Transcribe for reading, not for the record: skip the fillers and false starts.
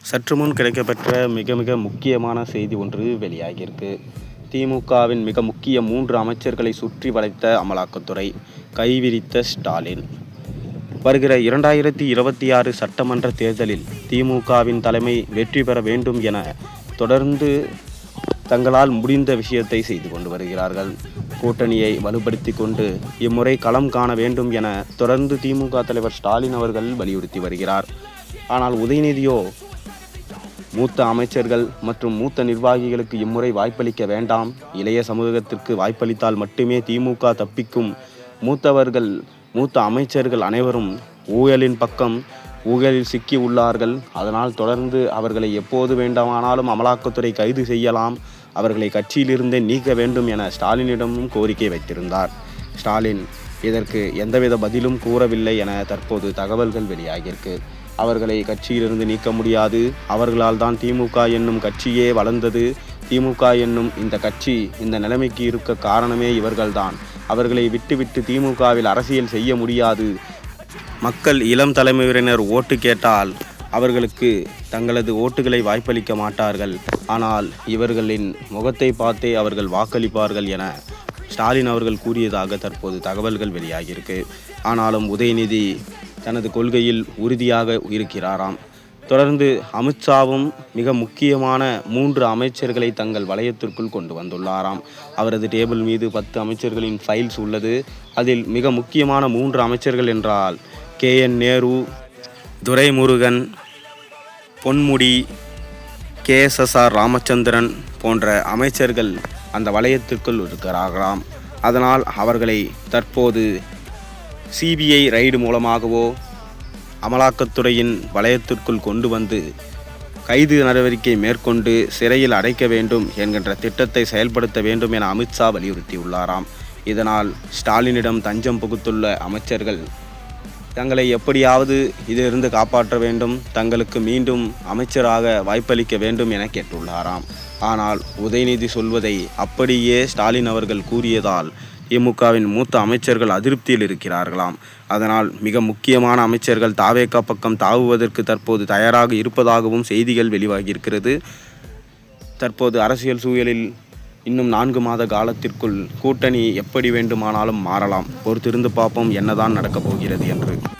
சற்று முன் கிடைக்கப்பெற்ற மிக முக்கியமான செய்தி ஒன்று வெளியாகியிருக்கு. திமுகவின் மிக முக்கிய 3 அமைச்சர்களை சுற்றி வளைத்த அமலாக்கத்துறை, கைவிரித்த ஸ்டாலின். வருகிற 2026 சட்டமன்ற தேர்தலில் திமுகவின் தலைமை வெற்றி பெற வேண்டும் என தொடர்ந்து தங்களால் முடிந்த விஷயத்தை செய்து கொண்டு வருகிறார்கள். கூட்டணியை வலுப்படுத்தி கொண்டு இம்முறை களம் காண வேண்டும் என தொடர்ந்து திமுக தலைவர் ஸ்டாலின் அவர்கள் வலியுறுத்தி வருகிறார். ஆனால் உதயநிதியோ மூத்த அமைச்சர்கள் மற்றும் மூத்த நிர்வாகிகளுக்கு இம்முறை வாய்ப்பளிக்க வேண்டாம், இளைய சமூகத்திற்கு வாய்ப்பளித்தால் மட்டுமே திமுக தப்பிக்கும், மூத்த அமைச்சர்கள் அனைவரும் ஊழலில் சிக்கி உள்ளார்கள், அதனால் தொடர்ந்து அவர்களை எப்போது வேண்டுமானாலும் அமலாக்கத்துறை கைது செய்யலாம், அவர்களை கட்சியிலிருந்தே நீக்க வேண்டும் என ஸ்டாலினிடமும் கோரிக்கை வைத்திருந்தார். ஸ்டாலின் இதற்கு எந்தவித பதிலும் கூறவில்லை என தற்போது தகவல்கள் வெளியாகியிருக்கு. அவர்களை கட்சியிலிருந்து நீக்க முடியாது, அவர்களால் தான் திமுக என்னும் கட்சியே வளர்ந்தது, திமுக என்னும் இந்த கட்சி இந்த நிலைமைக்கு இருக்க காரணமே இவர்கள்தான், அவர்களை விட்டுவிட்டு திமுகவில் அரசியல் செய்ய முடியாது, மக்கள் இளம் தலைமுறையினர் ஓட்டு கேட்டால் அவர்களுக்கு தங்களது ஓட்டுகளை வாய்ப்பளிக்க மாட்டார்கள், ஆனால் இவர்களின் முகத்தை பார்த்தே அவர்கள் வாக்களிப்பார்கள் என ஸ்டாலின் அவர்கள் கூறியதாக தற்போது தகவல்கள் வெளியாகியிருக்கு. ஆனாலும் உதயநிதி தனது கொள்கையில் உறுதியாக இருக்கிறாராம். தொடர்ந்து அமித்ஷாவும் மிக முக்கியமான 3 அமைச்சர்களை தங்கள் வளையத்திற்குள் கொண்டு வந்துள்ளாராம். அவரது டேபிள் மீது 10 அமைச்சர்களின் ஃபைல்ஸ் உள்ளது. அதில் மிக முக்கியமான 3 அமைச்சர்கள் என்றால் KN நேரு, துரைமுருகன், பொன்முடி, KSSR ராமச்சந்திரன் போன்ற அமைச்சர்கள் அந்த வளையத்திற்குள் இருக்கிறார்களாம். அதனால் அவர்களை தற்போது CBI ரைடு மூலமாகவோ அமலாக்கத்துறையின் வளையத்திற்குள் கொண்டு வந்து கைது நடவடிக்கை மேற்கொண்டு சிறையில் அடைக்க வேண்டும் என்கின்ற திட்டத்தை செயல்படுத்த வேண்டும் என அமித்ஷா வலியுறுத்தியுள்ளாராம். இதனால் ஸ்டாலினிடம் தஞ்சம் புகுத்துள்ள அமைச்சர்கள் தங்களை எப்படியாவது இதிலிருந்து காப்பாற்ற வேண்டும், தங்களுக்கு மீண்டும் அமைச்சராக வாய்ப்பளிக்க வேண்டும் என கேட்டுள்ளாராம். ஆனால் உதயநிதி சொல்வதை அப்படியே ஸ்டாலின் அவர்கள் கூறியதால் திமுகவின் மூத்த அமைச்சர்கள் அதிருப்தியில் இருக்கிறார்களாம். அதனால் மிக முக்கியமான அமைச்சர்கள் தாவேகா பக்கம் தாவுவதற்கு தற்போது தயாராக இருப்பதாகவும் செய்திகள் வெளியாகியிருக்கிறது. தற்போது அரசியல் சூழலில் இன்னும் 4 மாத காலத்திற்குள் கூட்டணி எப்படி வேண்டுமானாலும் மாறலாம். பொறுத்திருந்து பார்ப்போம் என்னதான் நடக்கப் போகிறது என்று.